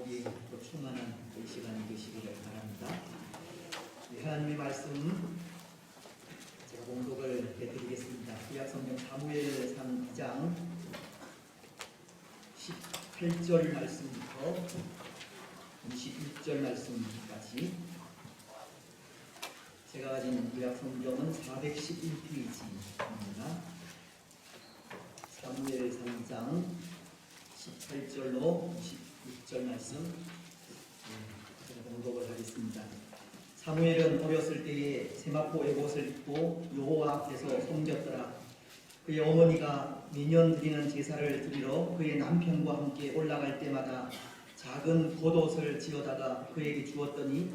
복이 또 충만한 이 시간이 되시기를 바랍니다. 하나님의 말씀 제가 봉독을 해드리겠습니다. 구약성경 사무엘상 2장 18절 말씀부터 21절 말씀까지. 제가 가진 구약성경은 411페이지입니다. 사무엘상 2장 18절로 26절 말씀 제가 봉독을 하겠습니다. 사무엘은 어렸을 때에 세마포 에봇을 입고 여호와 앞에서 섬겼더라. 그의 어머니가 매년 드리는 제사를 드리러 그의 남편과 함께 올라갈 때마다 작은 겉옷을 지어다가 그에게 주었더니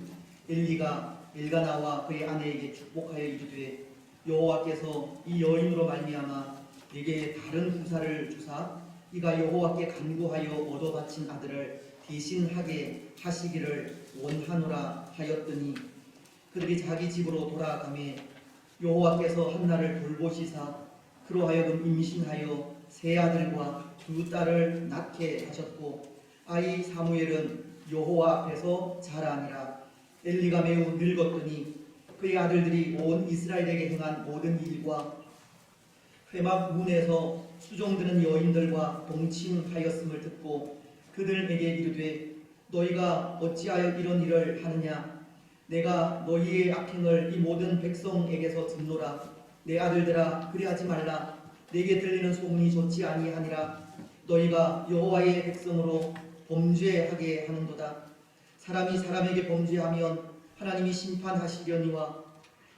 엘리가 엘가나와 그의 아내에게 축복하여 이르되 여호와께서 이 여인으로 말미암아 내게 다른 후사를 주사 이가 여호와께 간구하여 얻어 바친 아들을 대신하게 하시기를 원하노라 하였더니 그들이 자기 집으로 돌아가매 여호와께서 한나를 돌보시사 그로 하여금 임신하여 세 아들과 두 딸을 낳게 하셨고 아이 사무엘은 여호와 앞에서 자라니라. 엘리가 매우 늙었더니 그의 아들들이 온 이스라엘에게 행한 모든 일과 회막 문에서 수종드는 여인들과 동침하였음을 듣고 그들에게 이르되 너희가 어찌하여 이런 일을 하느냐. 내가 너희의 악행을 이 모든 백성에게서 듣노라. 내 아들들아 그리하지 말라. 내게 들리는 소문이 좋지 아니하니라. 너희가 여호와의 백성으로 범죄하게 하는도다. 사람이 사람에게 범죄하면 하나님이 심판하시려니와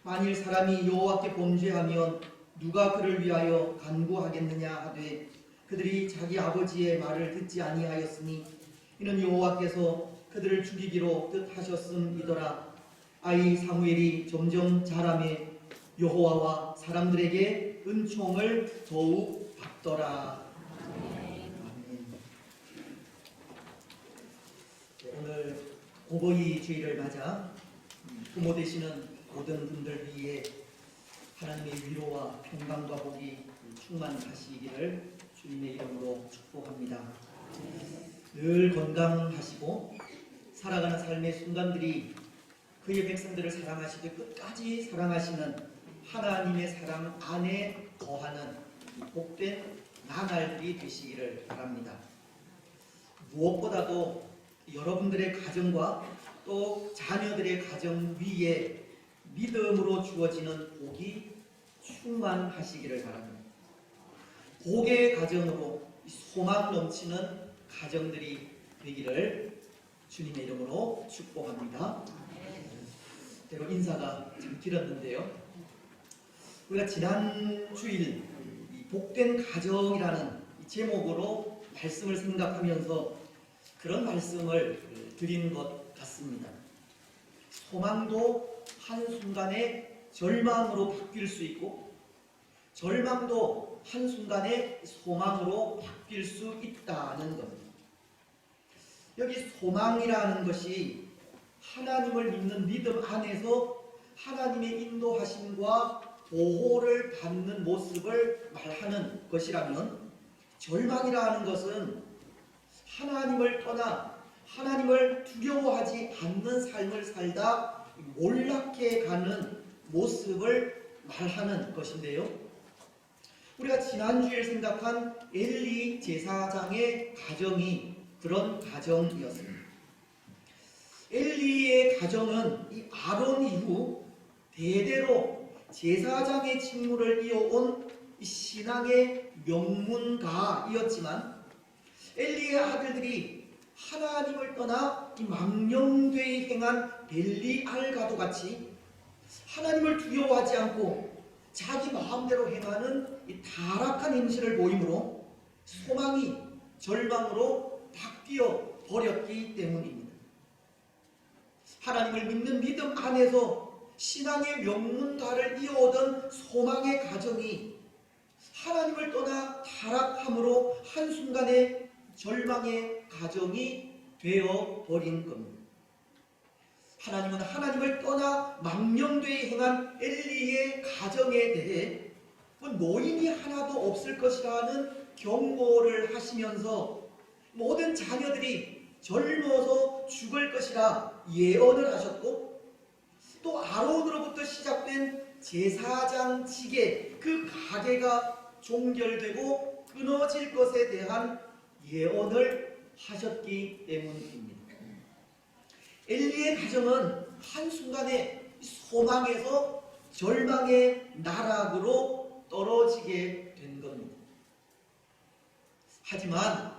만일 사람이 여호와께 범죄하면 누가 그를 위하여 간구하겠느냐 하되 그들이 자기 아버지의 말을 듣지 아니하였으니 이는 여호와께서 그들을 죽이기로 뜻하셨음이더라. 아이 사무엘이 점점 자라매 여호와와 사람들에게 은총을 더욱 받더라. 아멘. 오늘 오보이 주일을 맞아 부모 되시는 모든 분들 위해 하나님의 위로와 평강과 복이 충만하시기를 주님의 이름으로 축복합니다. 늘 건강하시고 살아가는 삶의 순간들이 그의 백성들을 사랑하시되 끝까지 사랑하시는 하나님의 사랑 안에 거하는 복된 나날들이 되시기를 바랍니다. 무엇보다도 여러분들의 가정과 또 자녀들의 가정 위에 믿음으로 주어지는 복이 충만하시기를 바랍니다. 복의 가정으로 소망 넘치는 가정들이 되기를 주님의 이름으로 축복합니다. 때로 인사가 참 길었는데요. 우리가 지난 주일 복된 가정이라는 제목으로 말씀을 생각하면서 그런 말씀을 드린 것 같습니다. 소망도 한순간에 절망으로 바뀔 수 있고 절망도 한순간에 소망으로 바뀔 수 있다는 겁니다. 여기 소망이라는 것이 하나님을 믿는 믿음 안에서 하나님의 인도하심과 보호를 받는 모습을 말하는 것이라면 절망이라는 것은 하나님을 떠나 하나님을 두려워하지 않는 삶을 살다 몰락해 가는 모습을 말하는 것인데요. 우리가 지난주에 생각한 엘리 제사장의 가정이 그런 가정이었습니다. 엘리의 가정은 이 아론 이후 대대로 제사장의 직무를 이어온 신앙의 명문가이었지만 엘리의 아들들이 하나님을 떠나 이 망령되이 행한 벨리알과도 같이 하나님을 두려워하지 않고 자기 마음대로 행하는 이 타락한 행실을 보이므로 소망이 절망으로 바뀌어 버렸기 때문입니다. 하나님을 믿는 믿음 안에서 신앙의 명문가를 이어오던 소망의 가정이 하나님을 떠나 타락함으로 한순간에 절망의 가정이 되어버린 겁니다. 하나님은 하나님을 떠나 망령되이 행한 엘리의 가정에 대해 노인이 하나도 없을 것이라는 경고를 하시면서 모든 자녀들이 젊어서 죽을 것이라 예언을 하셨고, 또 아론으로부터 시작된 제사장직의 그 가계가 종결되고 끊어질 것에 대한 예언을 하셨기 때문입니다. 엘리의 가정은 한순간에 소망에서 절망의 나락으로 떨어지게 된 겁니다. 하지만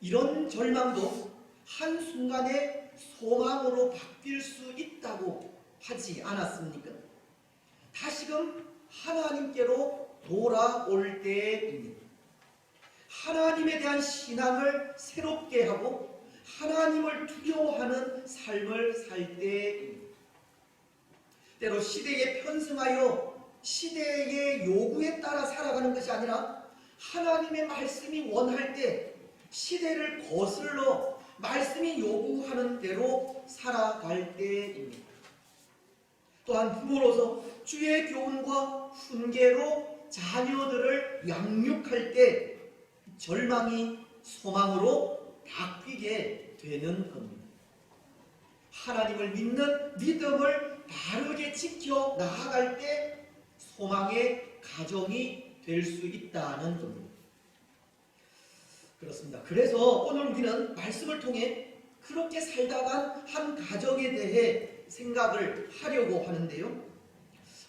이런 절망도 한순간에 소망으로 바뀔 수 있다고 하지 않았습니까? 다시금 하나님께로 돌아올 때입니다. 하나님에 대한 신앙을 새롭게 하고 하나님을 두려워하는 삶을 살 때입니다. 때로 시대에 편승하여 시대의 요구에 따라 살아가는 것이 아니라 하나님의 말씀이 원할 때 시대를 거슬러 말씀이 요구하는 대로 살아갈 때입니다. 또한 부모로서 주의 교훈과 훈계로 자녀들을 양육할 때 절망이 소망으로 바뀌게 되는 겁니다. 하나님을 믿는 믿음을 바르게 지켜 나아갈 때 소망의 가정이 될 수 있다는 겁니다. 그렇습니다. 그래서 오늘 우리는 말씀을 통해 그렇게 살다간 한 가정에 대해 생각을 하려고 하는데요.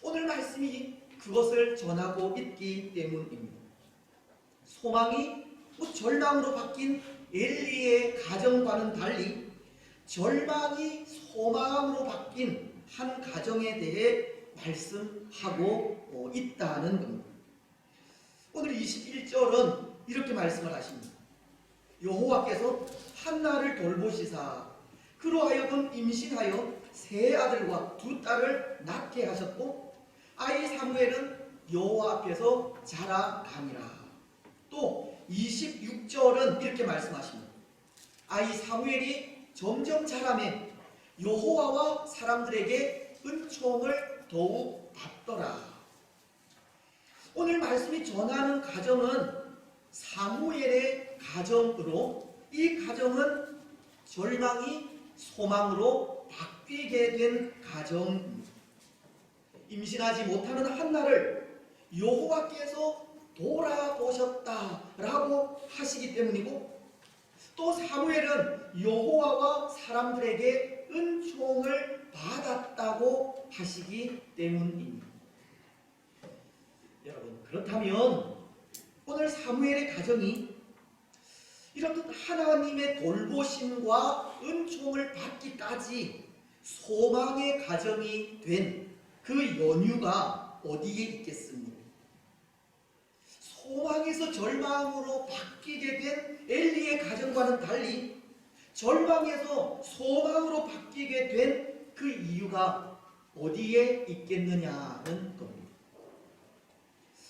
오늘 말씀이 그것을 전하고 있기 때문입니다. 소망이 절망으로 바뀐 엘리의 가정과는 달리 절망이 소망으로 바뀐 한 가정에 대해 말씀하고 있다는 겁니다. 오늘 21절은 이렇게 말씀을 하십니다. 여호와께서 한나를 돌보시사 그로 하여금 임신하여 세 아들과 두 딸을 낳게 하셨고 아이 사무엘은 여호와 앞에서 자라가니라. 또 26절은 이렇게 말씀하십니다. 아이 사무엘이 점점 자라매 여호와와 사람들에게 은총을 더욱 받더라. 오늘 말씀이 전하는 가정은 사무엘의 가정으로 이 가정은 절망이 소망으로 바뀌게 된 가정입니다. 임신하지 못하는 한나를 여호와께서 돌아보셨다라고 하시기 때문이고 또 사무엘은 여호와와 사람들에게 은총을 받았다고 하시기 때문입니다. 여러분, 그렇다면 오늘 사무엘의 가정이 이렇듯 하나님의 돌보심과 은총을 받기까지 소망의 가정이 된 그 연유가 어디에 있겠습니까? 소망에서 절망으로 바뀌게 된 엘리의 가정과는 달리 절망에서 소망으로 바뀌게 된 그 이유가 어디에 있겠느냐는 겁니다.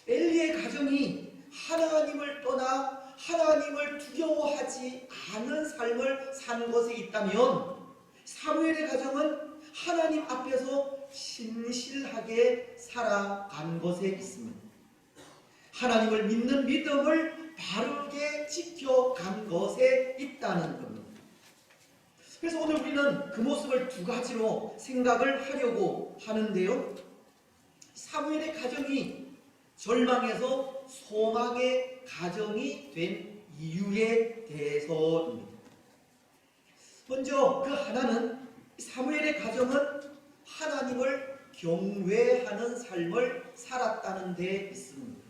엘리의 가정이 하나님을 떠나 하나님을 두려워하지 않은 삶을 산 것에 있다면 사무엘의 가정은 하나님 앞에서 신실하게 살아간 것에 있습니다. 하나님을 믿는 믿음을 바르게 지켜간 것에 있다는 겁니다. 그래서 오늘 우리는 그 모습을 두 가지로 생각을 하려고 하는데요. 사무엘의 가정이 절망에서 소망의 가정이 된 이유에 대해서입니다. 먼저 그 하나는 사무엘의 가정은 하나님을 경외하는 삶을 살았다는 데 있습니다.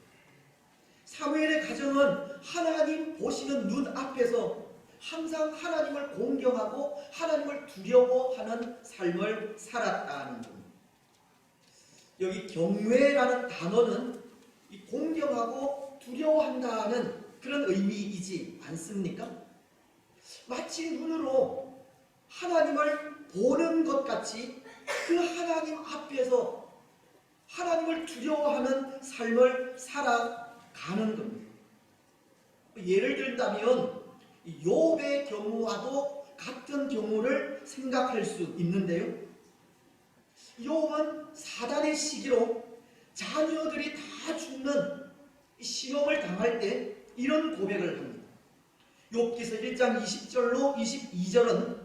사무엘의 가정은 하나님 보시는 눈 앞에서 항상 하나님을 공경하고 하나님을 두려워하는 삶을 살았다는 겁니다. 여기 경외라는 단어는 공경하고 두려워한다는 그런 의미이지 않습니까? 마치 눈으로 하나님을 보는 것 같이 그 하나님 앞에서 하나님을 두려워하는 삶을 살아가는 겁니다. 예를 들자면 욥의 경우와도 같은 경우를 생각할 수 있는데요. 욥은 사단의 시기로 자녀들이 다 죽는 시험을 당할 때 이런 고백을 합니다. 욥기서 1장 20절로 22절은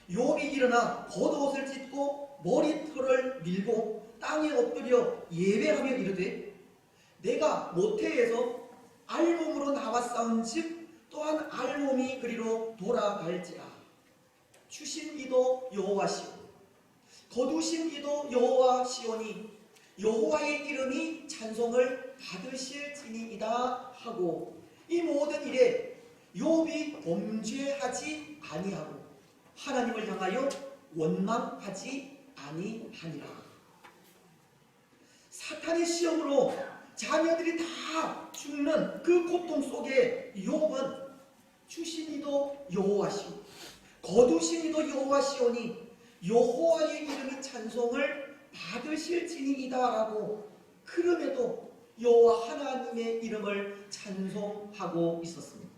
욥이 일어나 겉옷을 찢고 머리털을 밀고 땅에 엎드려 예배하며 이르되 내가 모태에서 알몸으로 나왔사온즉 또한 알몸이 그리로 돌아갈지라. 주신 이도 여호와시오 거두신 이도 여호와시오니 여호와의 이름이 찬송을 받으실지니이다 하고 이 모든 일에 욥이 범죄하지 아니하고 하나님을 향하여 원망하지 아니하니라. 사탄의 시험으로 자녀들이 다 죽는 그 고통 속에 욥은 주신 이도 여호와시오 거두신 이도 여호와시오니 여호와의 이름이 찬송을 받으실지니이다라고 그럼에도 여호와 하나님의 이름을 찬송하고 있었습니다.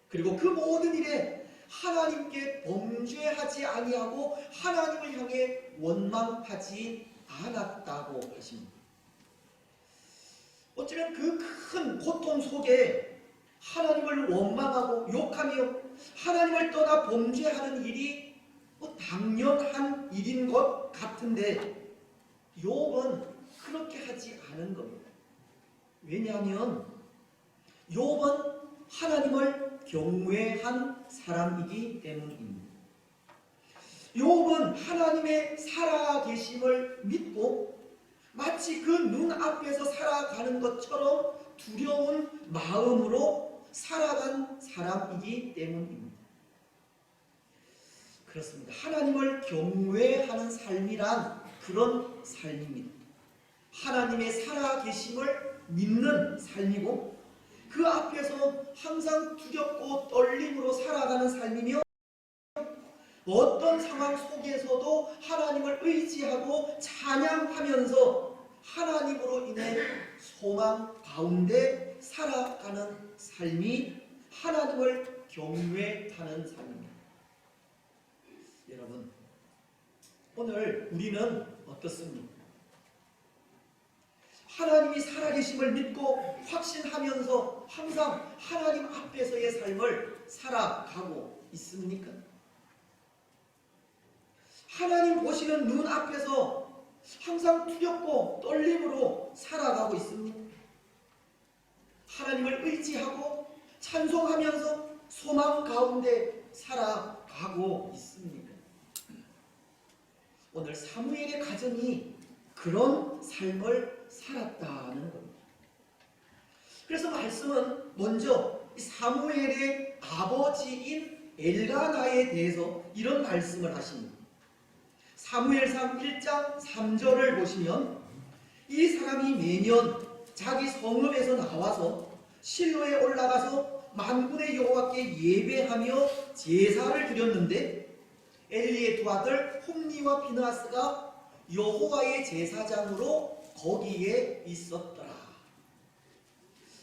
그리고 그 모든 일에 하나님께 범죄하지 아니하고 하나님을 향해 원망하지 않았다고 하십니다. 어쩌면 그 큰 고통 속에 하나님을 원망하고 욕하며 하나님을 떠나 범죄하는 일이 당연한 일인 것 같은데 욥은 그렇게 하지 않은 겁니다. 왜냐하면 욥은 하나님을 경외한 사람이기 때문입니다. 욥은 하나님의 살아계심을 믿고 마치 그 눈앞에서 살아가는 것처럼 두려운 마음으로 살아간 사람이기 때문입니다. 그렇습니다. 하나님을 경외하는 삶이란 그런 삶입니다. 하나님의 살아계심을 믿는 삶이고 그 앞에서 항상 두렵고 떨림으로 살아가는 삶이며 어떤 상황 속에서도 하나님을 의지하고 찬양하면서 하나님으로 인해 소망 가운데 살아가는 삶이 하나님을 경외하는 삶입니다. 여러분, 오늘 우리는 어떻습니까? 하나님이 살아계심을 믿고 확신하면서 항상 하나님 앞에서의 삶을 살아가고 있습니까? 하나님 보시는 눈 앞에서 항상 두렵고 떨림으로 살아가고 있습니까? 하나님을 의지하고 찬송하면서 소망 가운데 살아가고 있습니까? 오늘 사무엘의 가정이 그런 삶을 살았다는 겁니다. 그래서 말씀은 먼저 사무엘의 아버지인 엘가나에 대해서 이런 말씀을 하십니다. 사무엘상 1장 3절을 보시면 이 사람이 매년 자기 성읍에서 나와서 실로에 올라가서 만군의 여호와께 예배하며 제사를 드렸는데 엘리의 두 아들 홈니와 비느하스가 여호와의 제사장으로 거기에 있었더라.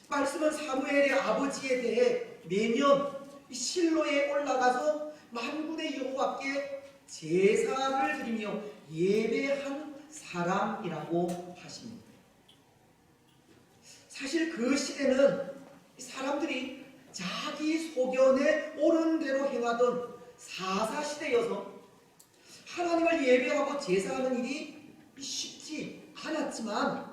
말씀은 사무엘의 아버지에 대해 매년 실로에 올라가서 만군의 여호와께 제사를 드리며 예배한 사람이라고 하십니다. 사실 그 시대는 사람들이 자기 소견에 옳은 대로 행하던 사사시대여서 하나님을 예배하고 제사하는 일이 쉽지 않았지만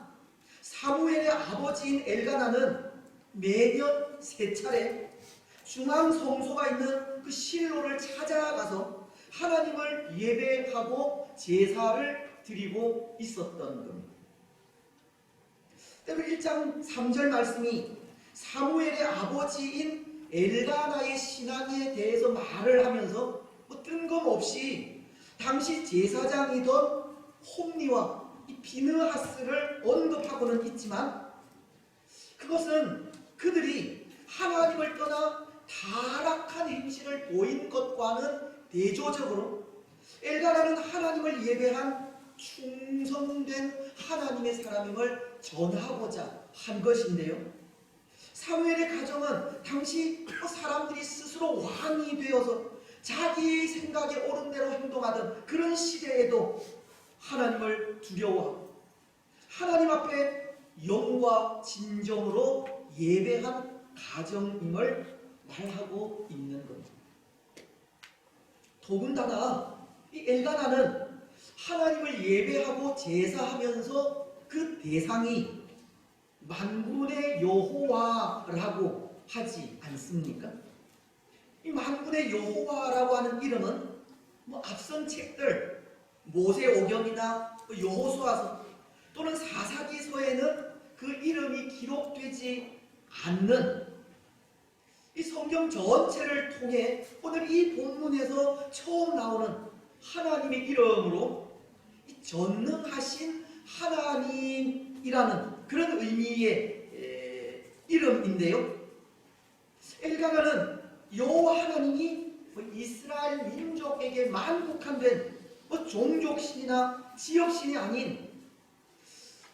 사무엘의 아버지인 엘가나는 매년 세 차례 중앙 성소가 있는 그 실로를 찾아가서 하나님을 예배하고 제사를 드리고 있었던 겁니다. 때로 1장 3절 말씀이 사무엘의 아버지인 엘가나의 신앙에 대해서 말을 하면서 뜬금없이 당시 제사장이던 홈니와 비느하스를 언급하고는 있지만 그것은 그들이 하나님을 떠나 타락한 행실을 보인 것과는 대조적으로 엘가나는 하나님을 예배한 충성된 하나님의 사람임을 전하고자 한 것인데요. 사무엘의 가정은 당시 사람들이 스스로 왕이 되어서 자기 생각에 옳은 대로 행동하던 그런 시대에도 하나님을 두려워하고 하나님 앞에 영과 진정으로 예배한 가정임을 말하고 있는 겁니다. 더군다나 이 엘가나는 하나님을 예배하고 제사하면서 그 대상이 만군의 여호와라고 하지 않습니까? 이 만군의 여호와라고 하는 이름은 앞선 책들 모세오경이나 여호수아서 또는 사사기서에는 그 이름이 기록되지 않는 이 성경 전체를 통해 오늘 이 본문에서 처음 나오는 하나님의 이름으로 이 전능하신 하나님이라는 그런 의미의 이름인데요. 엘가나는 여호와 하나님이 이스라엘 민족에게 만국한된 종족신이나 지역신이 아닌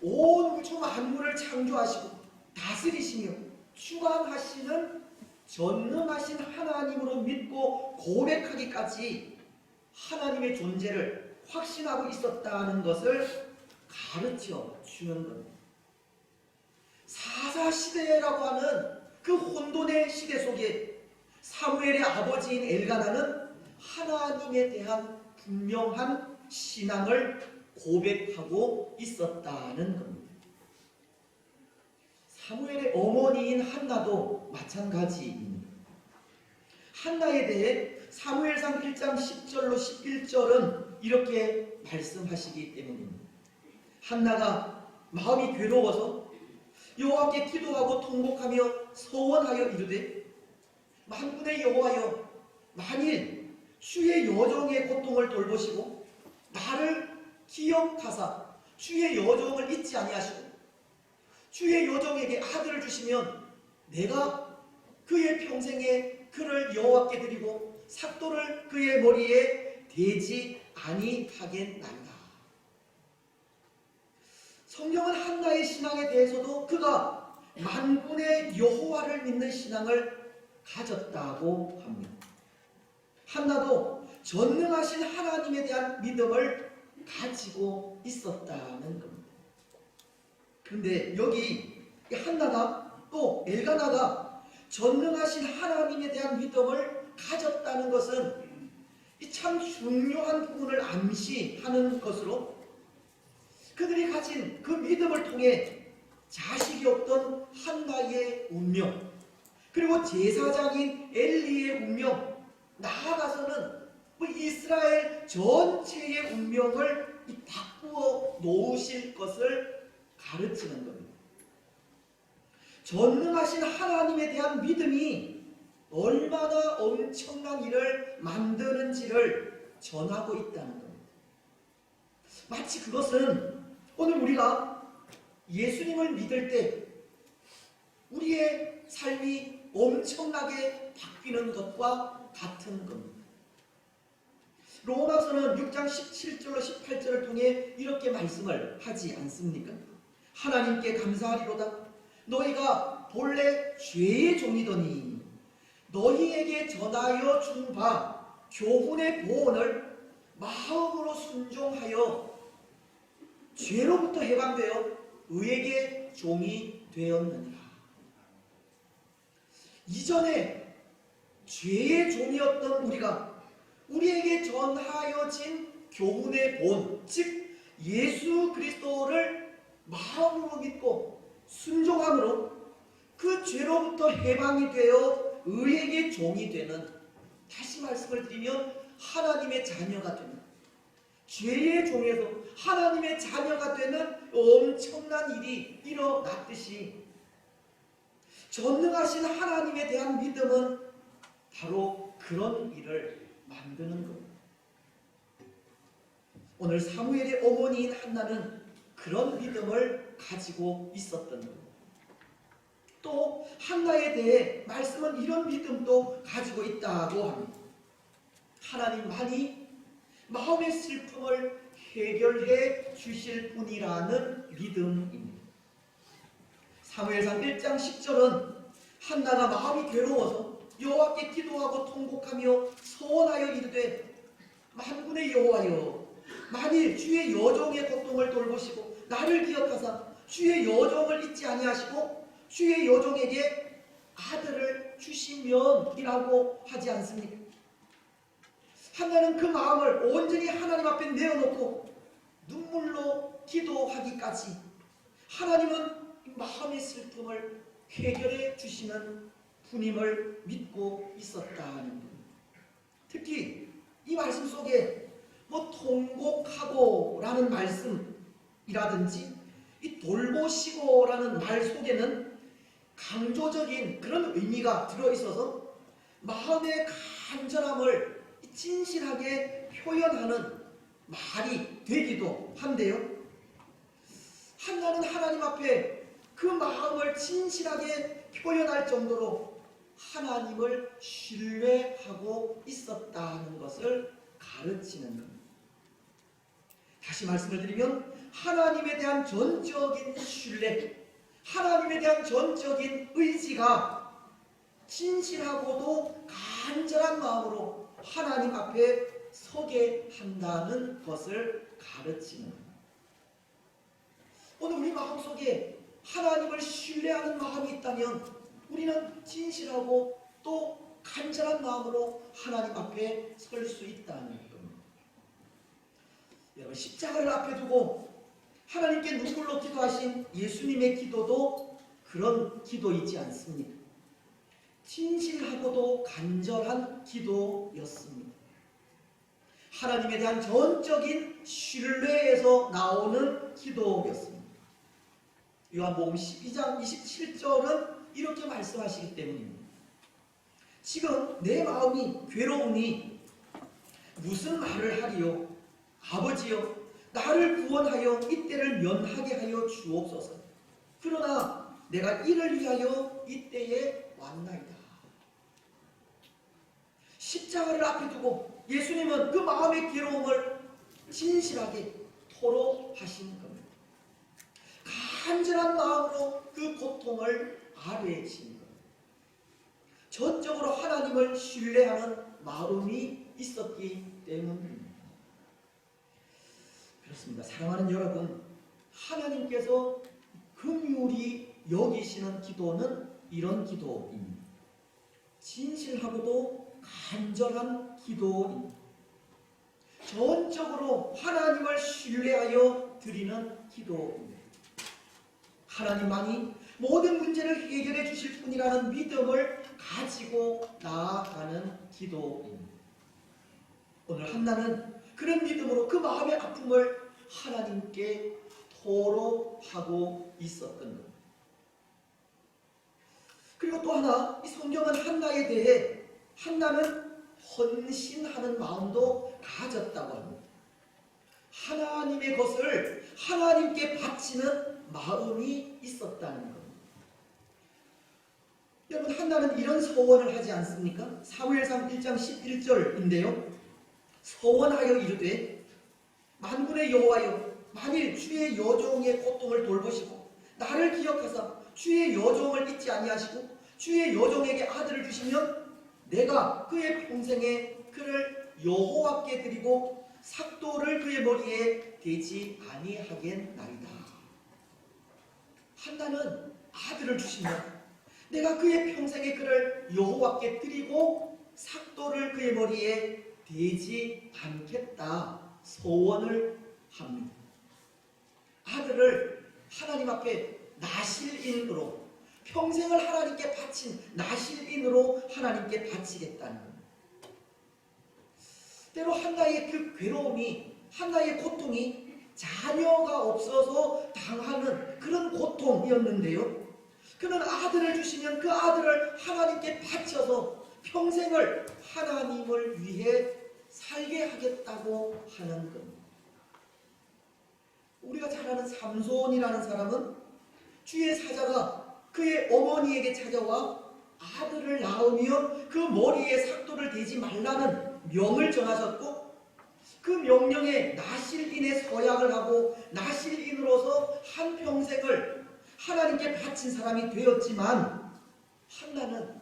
온 우주 만물을 창조하시고 다스리시며 주관하시는 전능하신 하나님으로 믿고 고백하기까지 하나님의 존재를 확신하고 있었다는 것을 가르쳐 주는 겁니다. 사사시대라고 하는 그 혼돈의 시대 속에 사무엘의 아버지인 엘가나는 하나님에 대한 분명한 신앙을 고백하고 있었다는 겁니다. 사무엘의 어머니인 한나도 마찬가지입니다. 한나에 대해 사무엘상 1장 10절로 11절은 이렇게 말씀하시기 때문입니다. 한나가 마음이 괴로워서 여호와께 기도하고 통곡하며 서원하여 이르되 만군의 여호와여, 만일 주의 여종의 고통을 돌보시고 나를 기억하사 주의 여종을 잊지 아니하시고 주의 여종에게 아들을 주시면 내가 그의 평생에 그를 여호와께 드리고 삭도를 그의 머리에 대지 아니하겠나이다. 성경은 한나의 신앙에 대해서도 그가 만군의 여호와를 믿는 신앙을 가졌다고 합니다. 한나도 전능하신 하나님에 대한 믿음을 가지고 있었다는 겁니다. 그런데 여기 한나가 또 엘가나가 전능하신 하나님에 대한 믿음을 가졌다는 것은 참 중요한 부분을 암시하는 것으로 그들이 가진 그 믿음을 통해 자식이 없던 한나의 운명, 그리고 제사장인 엘리의 운명, 나아가서는 이스라엘 전체의 운명을 바꾸어 놓으실 것을 가르치는 겁니다. 전능하신 하나님에 대한 믿음이 얼마나 엄청난 일을 만드는지를 전하고 있다는 겁니다. 마치 그것은 오늘 우리가 예수님을 믿을 때 우리의 삶이 엄청나게 바뀌는 것과 같은 겁니다. 로마서는 6장 17절로 18절을 통해 이렇게 말씀을 하지 않습니까? 하나님께 감사하리로다. 너희가 본래 죄의 종이더니 너희에게 전하여 준 바 교훈의 보언을 마음으로 순종하여 죄로부터 해방되어 의에게 종이 되었느니라. 이전에 죄의 종이었던 우리에게 전하여진 교훈의 본, 즉 예수 그리스도를 마음으로 믿고 순종함으로 그 죄로부터 해방이 되어 의에게 종이 되는, 다시 말씀을 드리면 하나님의 자녀가 되는, 죄의 종에서 하나님의 자녀가 되는 엄청난 일이 일어났듯이 전능하신 하나님에 대한 믿음은 바로 그런 일을 만드는 겁니다. 오늘 사무엘의 어머니인 한나는 그런 믿음을 가지고 있었던 겁니다. 또 한나에 대해 말씀은 이런 믿음도 가지고 있다고 합니다. 하나님만이 마음의 슬픔을 해결해 주실 분이라는 믿음입니다. 사무엘상 1장 10절은 한나가 마음이 괴로워서 여호와께 기도하고 통곡하며 서원하여 이르되 만군의 여호와여, 만일 주의 여종의 고통을 돌보시고 나를 기억하사 주의 여종을 잊지 아니하시고 주의 여종에게 아들을 아들을 주시면이라고 하지 않습니까? 한나는 그 마음을 온전히 하나님 앞에 내어놓고 눈물로 기도하기까지 하나님은 마음의 슬픔을 해결해 주시는 분임을 믿고 있었다는 것. 특히 이 말씀 속에 뭐 통곡하고라는 말씀이라든지 이 돌보시고라는 말 속에는 강조적인 그런 의미가 들어있어서 마음의 간절함을 진실하게 표현하는 말이 되기도 한데요. 한나는 하나님 앞에 그 마음을 진실하게 표현할 정도로 하나님을 신뢰하고 있었다는 것을 가르치는 겁니다. 다시 말씀을 드리면 하나님에 대한 전적인 신뢰, 하나님에 대한 전적인 의지가 진실하고도 간절한 마음으로 하나님 앞에 서게 한다는 것을 가르치는 겁니다. 오늘 우리 마음속에 하나님을 신뢰하는 마음이 있다면 우리는 진실하고 또 간절한 마음으로 하나님 앞에 설 수 있다는 겁니다. 여러분, 십자가를 앞에 두고 하나님께 눈물로 기도하신 예수님의 기도도 그런 기도이지 않습니까? 진실하고도 간절한 기도였습니다. 하나님에 대한 전적인 신뢰에서 나오는 기도였습니다. 요한복음 12장 27절은 이렇게 말씀하시기 때문입니다. 지금 내 마음이 괴로우니 무슨 말을 하리요? 아버지여, 나를 구원하여 이때를 면하게 하여 주옵소서. 그러나 내가 이를 위하여 이때에 왔나이다. 십자가를 앞에 두고 예수님은 그 마음의 괴로움을 진실하게 토로하신 겁니다. 간절한 마음으로 그 고통을 아뢰신 겁니다. 전적으로 하나님을 신뢰하는 마음이 있었기 때문입니다. 그렇습니다. 사랑하는 여러분, 하나님께서 긍휼히 여기시는 기도는 이런 기도입니다. 진실하고도 간절한 기도입니다. 전적으로 하나님을 신뢰하여 드리는 기도입니다. 하나님만이 모든 문제를 해결해 주실 분이라는 믿음을 가지고 나아가는 기도입니다. 오늘 한나는 그런 믿음으로 그 마음의 아픔을 하나님께 토로하고 있었던 겁니다. 그리고 또 하나, 이 성경은 한나에 대해 한나는 헌신하는 마음도 가졌다고 합니다. 하나님의 것을 하나님께 바치는 마음이 있었다는 겁니다. 여러분, 한나는 이런 서원을 하지 않습니까? 사무엘상 1장 11절인데요. 서원하여 이르되 만군의 여호와여, 만일 주의 여종의 고통을 돌보시고 나를 기억하사 주의 여종을 잊지 아니하시고 주의 여종에게 아들을 주시면 내가 그의 평생에 그를 여호와께 드리고 삭도를 그의 머리에 대지 아니하겠나이다. 한나는 아들을 주시면 내가 그의 평생에 그를 여호와께 드리고 삭도를 그의 머리에 대지 않겠다 소원을 합니다. 아들을 하나님 앞에 나실인으로, 평생을 하나님께 바친 나실인으로 하나님께 바치겠다는 겁니다. 때로 한나의 그 괴로움이, 한나의 고통이 자녀가 없어서 당하는 그런 고통이었는데요. 그는 아들을 주시면 그 아들을 하나님께 바쳐서 평생을 하나님을 위해 살게 하겠다고 하는 겁니다. 우리가 잘 아는 삼손이라는 사람은 주의 사자가 그의 어머니에게 찾아와 아들을 낳으며 그 머리에 삭도를 대지 말라는 명을 전하셨고, 그 명령에 나실인의 서약을 하고 나실인으로서 한평생을 하나님께 바친 사람이 되었지만, 한나는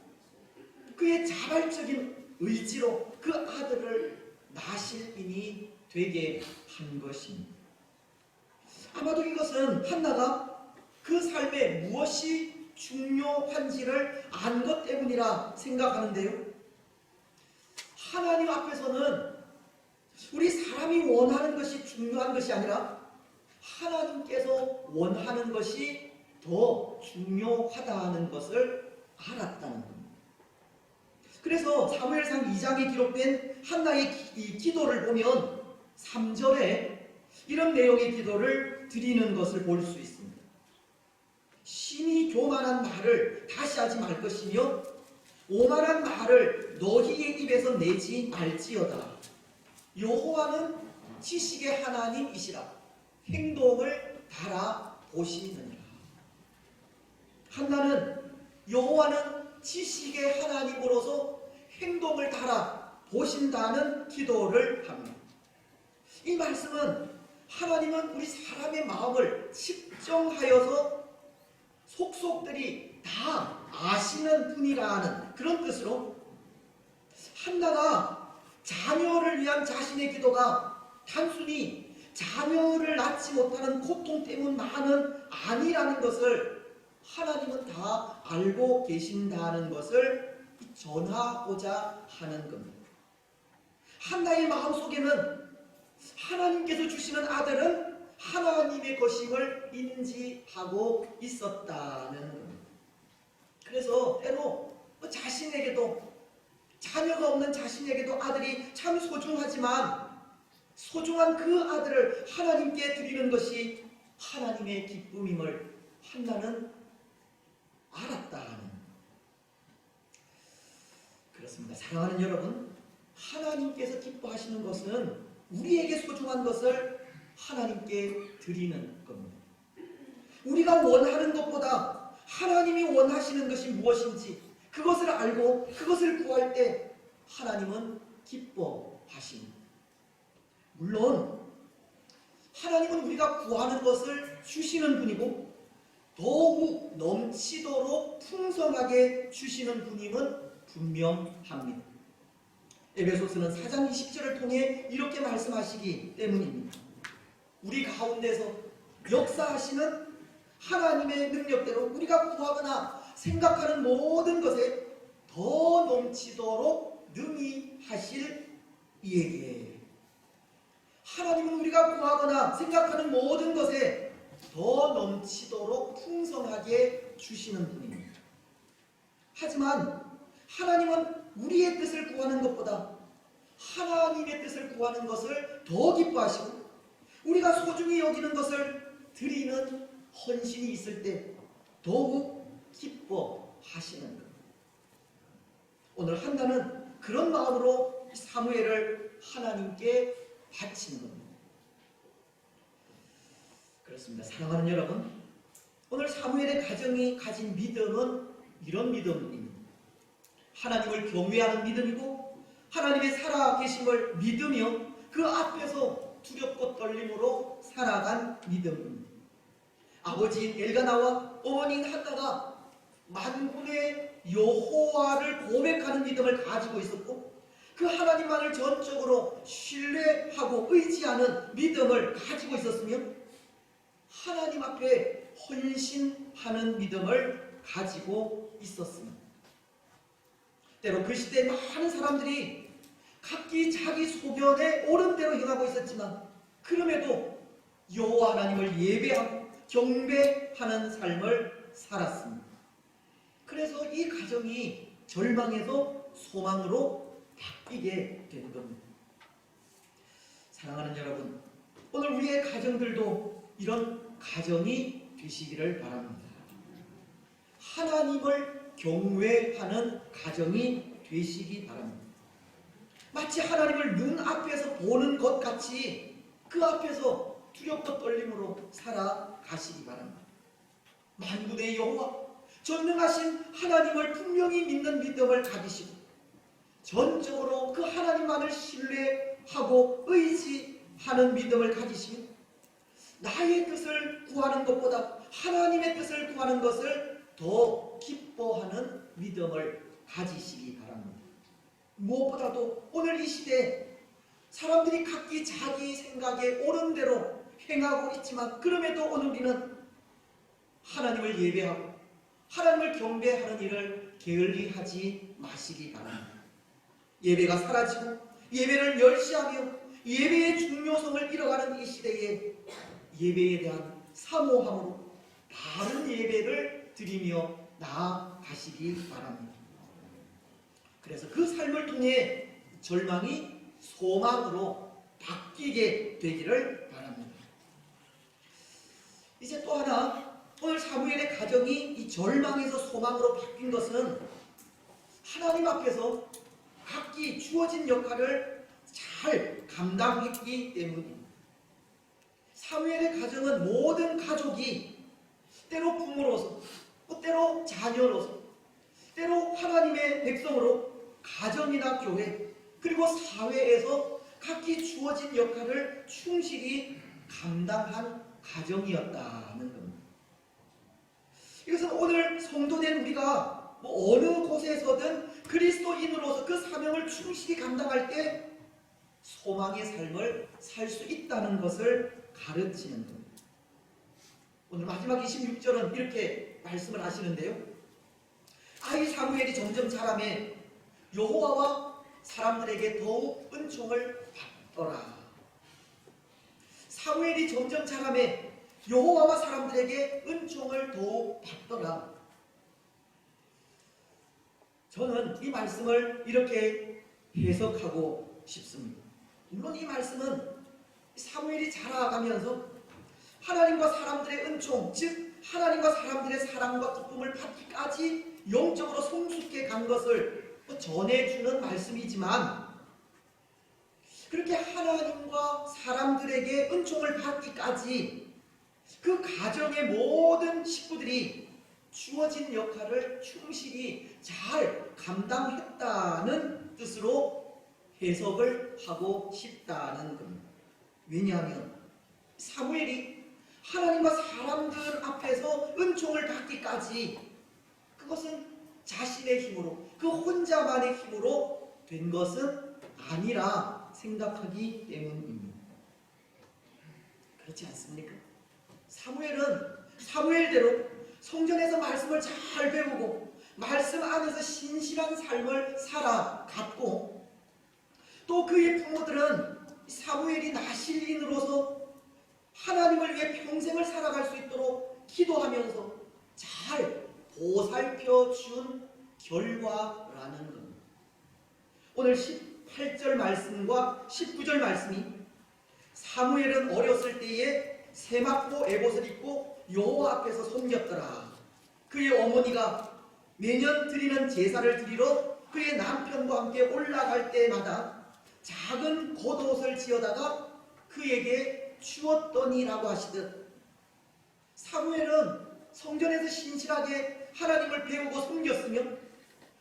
그의 자발적인 의지로 그 아들을 나실인이 되게 한 것입니다. 아마도 이것은 한나가 그 삶에 무엇이 중요한지를 안 것 때문이라 생각하는데요. 하나님 앞에서는 우리 사람이 원하는 것이 중요한 것이 아니라 하나님께서 원하는 것이 더 중요하다는 것을 알았다는 겁니다. 그래서 사무엘상 2장에 기록된 한나의 이 기도를 보면 3절에 이런 내용의 기도를 드리는 것을 볼 수 있습니다. 심히 교만한 말을 다시 하지 말 것이며 오만한 말을 너희의 입에서 내지 말지어다. 여호와는 지식의 하나님이시라. 행동을 달아보시느니라. 한나는 여호와는 지식의 하나님으로서 행동을 달아보신다는 기도를 합니다. 이 말씀은 하나님은 우리 사람의 마음을 측정하여서 속속들이 다 아시는 분이라는 그런 뜻으로 한나가 자녀를 위한 자신의 기도가 단순히 자녀를 낳지 못하는 고통 때문만은 아니라는 것을 하나님은 다 알고 계신다는 것을 전하고자 하는 겁니다. 한나의 마음속에는 하나님께서 주시는 아들은 하나님의 것임을 인지하고 있었다는 겁니다. 그래서 때로 자신에게도 자녀가 없는 자신에게도 아들이 참 소중하지만 소중한 그 아들을 하나님께 드리는 것이 하나님의 기쁨임을 한나는 알았다는. 그렇습니다. 사랑하는 여러분, 하나님께서 기뻐하시는 것은 우리에게 소중한 것을 하나님께 드리는 겁니다. 우리가 원하는 것보다 하나님이 원하시는 것이 무엇인지 그것을 알고 그것을 구할 때 하나님은 기뻐하십니다. 물론 하나님은 우리가 구하는 것을 주시는 분이고 더욱 넘치도록 풍성하게 주시는 분임은 분명합니다. 에베소서는 4장 20절을 통해 이렇게 말씀하시기 때문입니다. 우리 가운데서 역사하시는 하나님의 능력대로 우리가 구하거나 생각하는 모든 것에 더 넘치도록 능히 하실 이에게. 하나님은 우리가 구하거나 생각하는 모든 것에 더 넘치도록 풍성하게 주시는 분입니다. 하지만 하나님은 우리의 뜻을 구하는 것보다 하나님의 뜻을 구하는 것을 더 기뻐하시고 우리가 소중히 여기는 것을 드리는 헌신이 있을 때 더욱 기뻐하시는 겁니다. 오늘 한나는 그런 마음으로 사무엘을 하나님께 바친 겁니다. 그렇습니다. 사랑하는 여러분, 오늘 사무엘의 가정이 가진 믿음은 이런 믿음입니다. 하나님을 경외하는 믿음이고 하나님의 살아계심을 믿으며 그 앞에서 두렵고 떨림으로 살아간 믿음입니다. 아버지인 엘가나와 어머니인 한나가 만군의 여호와를 고백하는 믿음을 가지고 있었고 그 하나님만을 전적으로 신뢰하고 의지하는 믿음을 가지고 있었으며 하나님 앞에 헌신하는 믿음을 가지고 있었습니다. 때로 그 시대에 많은 사람들이 각기 자기 소견에 옳은 대로 행하고 있었지만 그럼에도 여호와 하나님을 예배하고 경배하는 삶을 살았습니다. 그래서 이 가정이 절망에서 소망으로 바뀌게 된 겁니다. 사랑하는 여러분, 오늘 우리의 가정들도 이런 가정이 되시기를 바랍니다. 하나님을 경외하는 가정이 되시기 바랍니다. 마치 하나님을 눈앞에서 보는 것 같이 그 앞에서 두렵고 떨림으로 살아가시기 바랍니다. 만군의 여호와, 전능하신 하나님을 분명히 믿는 믿음을 가지시고 전적으로 그 하나님만을 신뢰하고 의지하는 믿음을 가지시며 나의 뜻을 구하는 것보다 하나님의 뜻을 구하는 것을 더 기뻐하는 믿음을 가지시기 바랍니다. 무엇보다도 오늘 이 시대에 사람들이 각기 자기 생각에 옳은 대로 행하고 있지만 그럼에도 오늘 우리는 하나님을 예배하고 하나님을 경배하는 일을 게을리하지 마시기 바랍니다. 예배가 사라지고 예배를 멸시하며 예배의 중요성을 잃어가는 이 시대에 예배에 대한 사모함으로 바른 예배를 드리며 나아가시기 바랍니다. 그래서 그 삶을 통해 절망이 소망으로 바뀌게 되기를 바랍니다. 이제 또 하나, 오늘 사무엘의 가정이 이 절망에서 소망으로 바뀐 것은 하나님 앞에서 각기 주어진 역할을 잘 감당했기 때문입니다. 사무엘의 가정은 모든 가족이 때로 부모로서, 때로 자녀로서, 때로 하나님의 백성으로 가정이나 교회, 그리고 사회에서 각기 주어진 역할을 충실히 감당한 가정이었다는 겁니다. 이것은 오늘 성도된 우리가 어느 곳에서든 그리스도인으로서 그 사명을 충실히 감당할 때 소망의 삶을 살 수 있다는 것을 가르치는 겁니다. 오늘 마지막 26절은 이렇게 말씀을 하시는데요. 아이 사무엘이 점점 자라매 여호와와 사람들에게 더욱 은총을 받더라. 사무엘이 점점 자라매 여호와와 사람들에게 은총을 더욱 받더라. 저는 이 말씀을 이렇게 해석하고 싶습니다. 물론 이 말씀은 사무엘이 자라가면서 하나님과 사람들의 은총, 즉 하나님과 사람들의 사랑과 기쁨을 받기까지 영적으로 성숙해 간 것을 전해주는 말씀이지만, 그렇게 하나님과 사람들에게 은총을 받기까지 그 가정의 모든 식구들이 주어진 역할을 충실히 잘 감당했다는 뜻으로 해석을 하고 싶다는 겁니다. 왜냐하면 사무엘이 하나님과 사람들 앞에서 은총을 받기까지 그것은 자신의 힘으로, 그 혼자만의 힘으로 된 것은 아니라 생각하기 때문입니다. 그렇지 않습니까? 사무엘은 사무엘대로 성전에서 말씀을 잘 배우고 말씀 안에서 신실한 삶을 살아갔고, 또 그의 부모들은 사무엘이 나실인으로서 하나님을 위해 평생을 살아갈 수 있도록 기도하면서 잘 보살펴 준 결과라는 겁니다. 오늘 18절 말씀과 19절 말씀이 사무엘은 어렸을 때에 세마포 에봇을 입고 여호와 앞에서 섬겼더라. 그의 어머니가 매년 드리는 제사를 드리러 그의 남편과 함께 올라갈 때마다 작은 겉옷을 지어다가 그에게 주었더니라고 하시듯, 사무엘은 성전에서 신실하게 하나님을 배우고 섬겼으며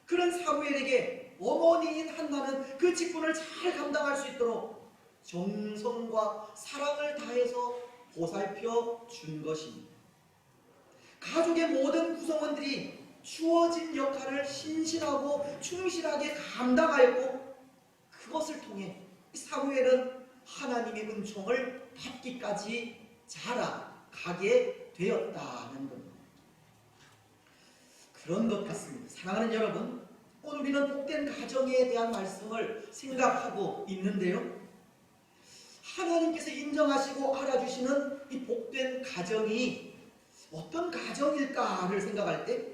그런 사무엘에게 어머니인 한나는 그 직분을 잘 감당할 수 있도록 정성과 사랑을 다해서 보살펴 준 것입니다. 가족의 모든 구성원들이 주어진 역할을 신실하고 충실하게 감당하였고, 그것을 통해 사무엘은 하나님의 은총을 받기까지 자라가게 되었다는 겁니다. 그런 것 같습니다. 사랑하는 여러분, 오늘 우리는 복된 가정에 대한 말씀을 생각하고 있는데요, 하나님께서 인정하시고 알아주시는 이 복된 가정이 어떤 가정일까를 생각할 때,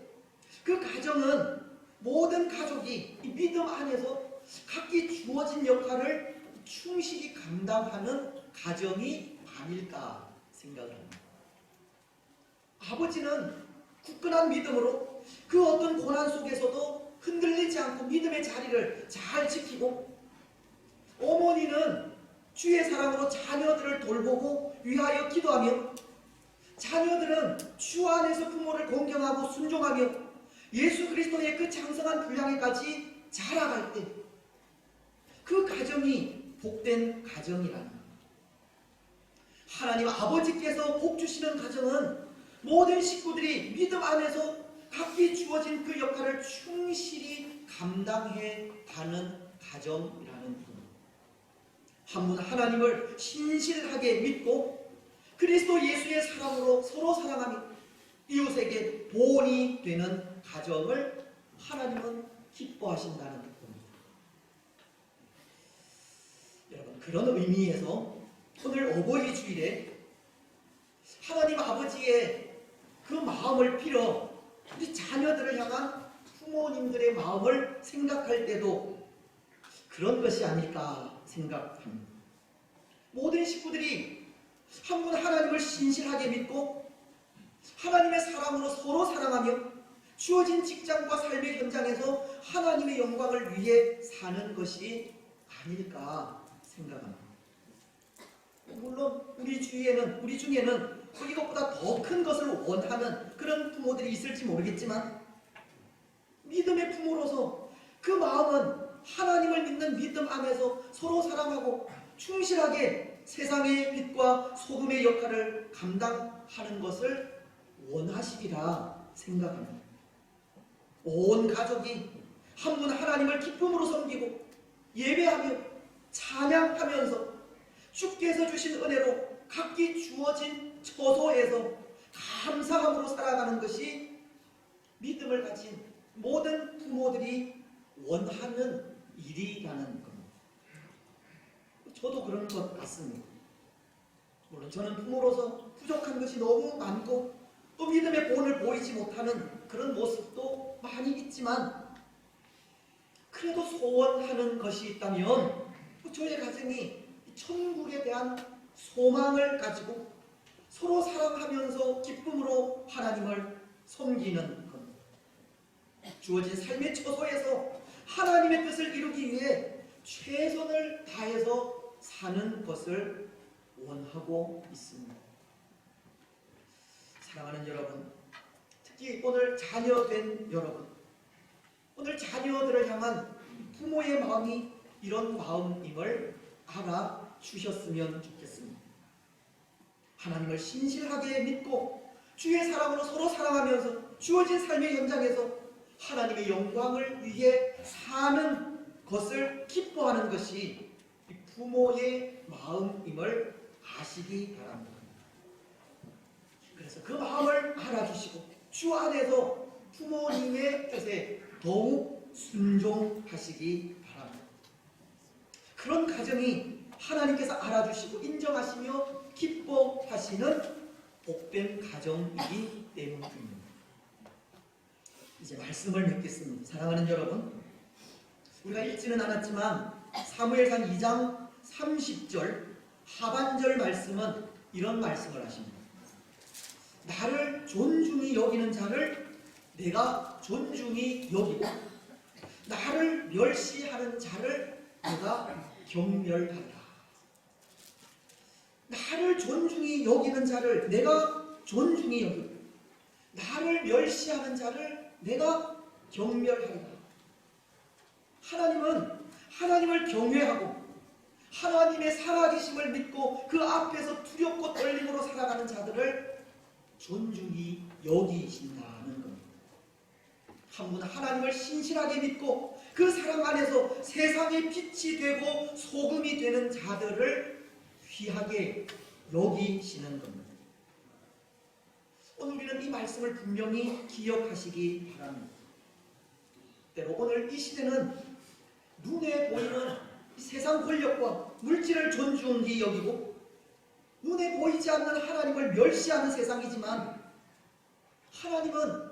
그 가정은 모든 가족이 이 믿음 안에서 각기 주어진 역할을 충실히 감당하는 가정이 아닐까 생각을 합니다. 아버지는 굳건한 믿음으로 그 어떤 고난 속에서도 흔들리지 않고 믿음의 자리를 잘 지키고, 어머니는 주의 사랑으로 자녀들을 돌보고 위하여 기도하며, 자녀들은 주 안에서 부모를 공경하고 순종하며 예수 그리스도의 그 장성한 분량에까지 자라갈 때 그 가정이 복된 가정이라는 겁니다. 하나님 아버지께서 복 주시는 가정은 모든 식구들이 믿음 안에서 각기 주어진 그 역할을 충실히 감당해 가는 가정이라는 겁니다. 한 분 하나님을 신실하게 믿고 그리스도 예수의 사랑으로 서로 사랑하며 이웃에게 본이 되는 가정을 하나님은 기뻐하신다는 겁니다. 여러분, 그런 의미에서 오늘 어버이 주일에 하나님 아버지의 그 마음을 빌어 우리 자녀들을 향한 부모님들의 마음을 생각할 때도 그런 것이 아닐까 생각합니다. 모든 식구들이 한 분 하나님을 신실하게 믿고 하나님의 사랑으로 서로 사랑하며 주어진 직장과 삶의 현장에서 하나님의 영광을 위해 사는 것이 아닐까 생각합니다. 물론 우리 중에는 이것보다 더 큰 것을 원하는 그런 부모들이 있을지 모르겠지만, 믿음의 부모로서 그 마음은 하나님을 믿는 믿음 안에서 서로 사랑하고 충실하게 세상의 빛과 소금의 역할을 감당하는 것을 원하시리라 생각합니다. 온 가족이 한 분 하나님을 기쁨으로 섬기고 예배하며 찬양하면서 주께서 주신 은혜로 각기 주어진 처소에서 감사함으로 살아가는 것이 믿음을 가진 모든 부모들이 원하는 일이라는 겁니다. 저도 그런 것 같습니다. 물론 저는 부모로서 부족한 것이 너무 많고 또 믿음의 본을 보이지 못하는 그런 모습도 많이 있지만, 그래도 소원하는 것이 있다면 저의 가정이 천국에 대한 소망을 가지고 서로 사랑하면서 기쁨으로 하나님을 섬기는 겁니다. 주어진 삶의 처소에서 하나님의 뜻을 이루기 위해 최선을 다해서 사는 것을 원하고 있습니다. 사랑하는 여러분, 특히 오늘 자녀된 여러분, 오늘 자녀들을 향한 부모의 마음이 이런 마음임을 알아주셨으면 좋겠습니다. 하나님을 신실하게 믿고 주의 사랑으로 서로 사랑하면서 주어진 삶의 현장에서 하나님의 영광을 위해 사는 것을 기뻐하는 것이 부모의 마음임을 아시기 바랍니다. 그래서 그 마음을 알아주시고 주 안에서 부모님의 뜻에 더욱 순종하시기 바랍니다. 그런 가정이 하나님께서 알아주시고 인정하시며 기뻐하시는 복된 가정이기 때문입니다. 이제 말씀을 맺겠습니다. 사랑하는 여러분, 우리가 읽지는 않았지만 사무엘상 2장 30절 하반절 말씀은 이런 말씀을 하십니다. 나를 존중히 여기는 자를 내가 존중히 여기고 나를 멸시하는 자를 내가 경멸한다. 나를 존중히 여기는 자를 내가 존중히 여기고 나를 멸시하는 자를 내가 경멸하리라. 하나님은 하나님을 경외하고 하나님의 살아계심을 믿고 그 앞에서 두렵고 떨림으로 살아가는 자들을 존중히 여기신다는 겁니다. 한 분 하나님을 신실하게 믿고 그 사랑 안에서 세상의 빛이 되고 소금이 되는 자들을 귀하게 여기시는 겁니다. 오늘 우리는 이 말씀을 분명히 기억하시기 바랍니다. 때로 오늘 이 시대는 눈에 보이는 세상 권력과 물질을 존중히 여기고 눈에 보이지 않는 하나님을 멸시하는 세상이지만, 하나님은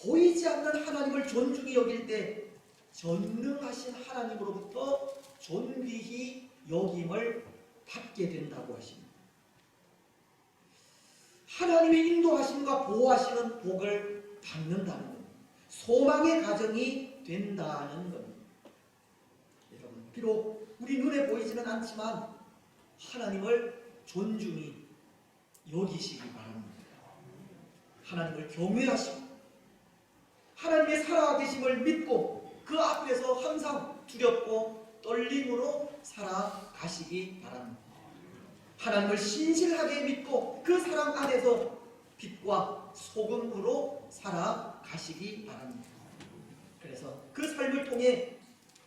보이지 않는 하나님을 존중히 여길 때 전능하신 하나님으로부터 존귀히 여김을 받게 된다고 하십니다. 하나님의 인도하심과 보호하시는 복을 받는다는 겁니다. 소망의 가정이 된다는 겁니다. 여러분, 비록 우리 눈에 보이지는 않지만 하나님을 존중히 여기시기 바랍니다. 하나님을 경외하시고 하나님의 살아계심을 믿고 그 앞에서 항상 두렵고 떨림으로 살아가시기 바랍니다. 하나님을 신실하게 믿고 그 사랑 안에서 빛과 소금으로 살아가시기 바랍니다. 그래서 그 삶을 통해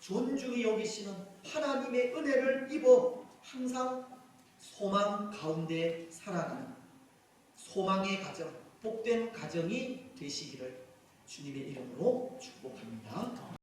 존중히 여기시는 하나님의 은혜를 입어 항상 소망 가운데 살아가는 소망의 가정, 복된 가정이 되시기를 주님의 이름으로 축복합니다.